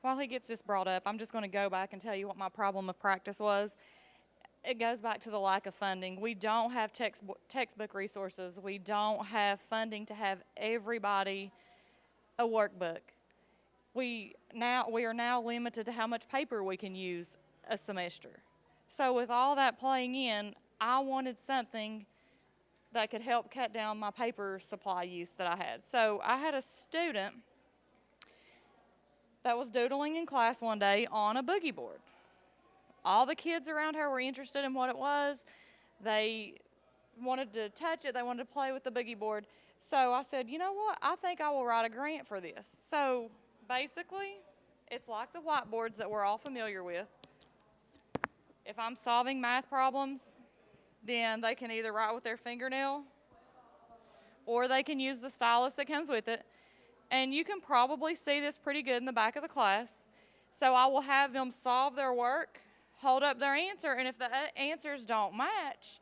while he gets this brought up, I'm just going to go back and tell you what my problem of practice was. It goes back to the lack of funding. We don't have textbook resources. We don't have funding to have everybody a workbook. We are now limited to how much paper we can use a semester. So with all that playing in, I wanted something that could help cut down my paper supply use that I had. So I had a student that was doodling in class one day on a boogie board. All the kids around her were interested in what it was. They wanted to touch it. They wanted to play with the boogie board. So I said, you know what? I think I will write a grant for this. So basically, it's like the whiteboards that we're all familiar with. If I'm solving math problems, then they can either write with their fingernail or they can use the stylus that comes with it. And you can probably see this pretty good in the back of the class. So I will have them solve their work, hold up their answer, and if the answers don't match,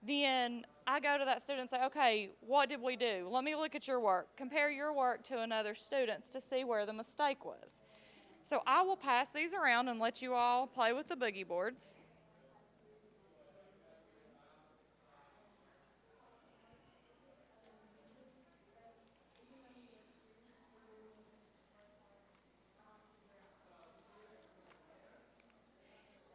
then I go to that student and say, okay, what did we do? Let me look at your work. Compare your work to another student's to see where the mistake was. So I will pass these around and let you all play with the boogie boards.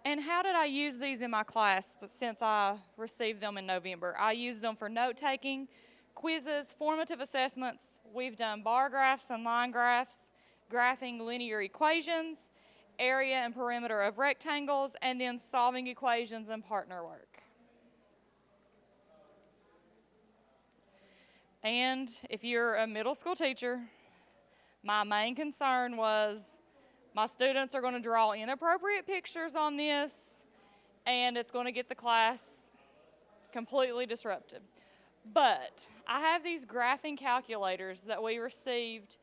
And how did I use these in my class since I received them in November? I used them for note-taking, quizzes, formative assessments. We've done bar graphs and line graphs, graphing linear equations, area and perimeter of rectangles, and then solving equations and partner work. And if you're a middle school teacher, my main concern was my students are going to draw inappropriate pictures on this, and it's going to get the class completely disrupted. But I have these graphing calculators that we received,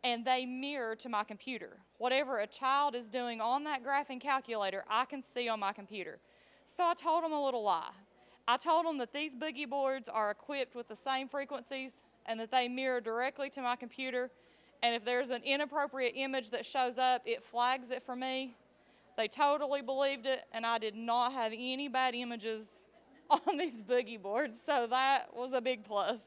and they mirror to my computer. Whatever a child is doing on that graphing calculator, I can see on my computer. So I told them a little lie. I told them that these boogie boards are equipped with the same frequencies and that they mirror directly to my computer. And if there's an inappropriate image that shows up, it flags it for me. They totally believed it, and I did not have any bad images on these boogie boards, so that was a big plus.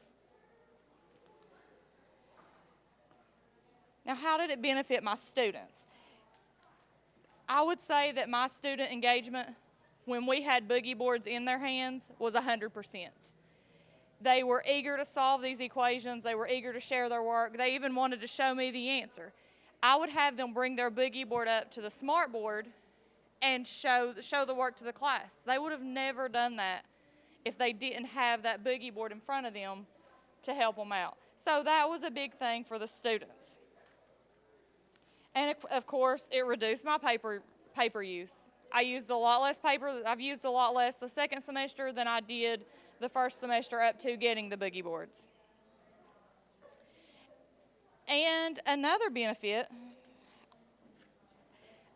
Now, how did it benefit my students? I would say that my student engagement, when we had boogie boards in their hands, was 100%. They were eager to solve these equations. They were eager to share their work. They even wanted to show me the answer. I would have them bring their boogie board up to the smart board and show the work to the class. They would have never done that if they didn't have that boogie board in front of them to help them out. So that was a big thing for the students. And of course, it reduced my paper use. I used a lot less paper. I've used a lot less the second semester than I did the first semester up to getting the boogie boards. And another benefit,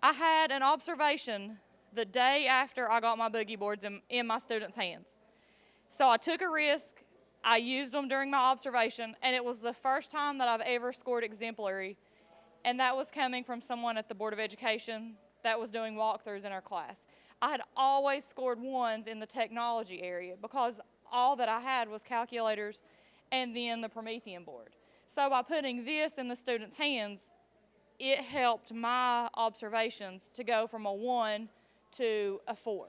I had an observation the day after I got my boogie boards in my students' hands. So I took a risk, I used them during my observation, and it was the first time that I've ever scored exemplary, and that was coming from someone at the Board of Education that was doing walkthroughs in our class. I had always scored ones in the technology area because all that I had was calculators and then the Promethean board. So by putting this in the students' hands, it helped my observations to go from a 1 to a 4.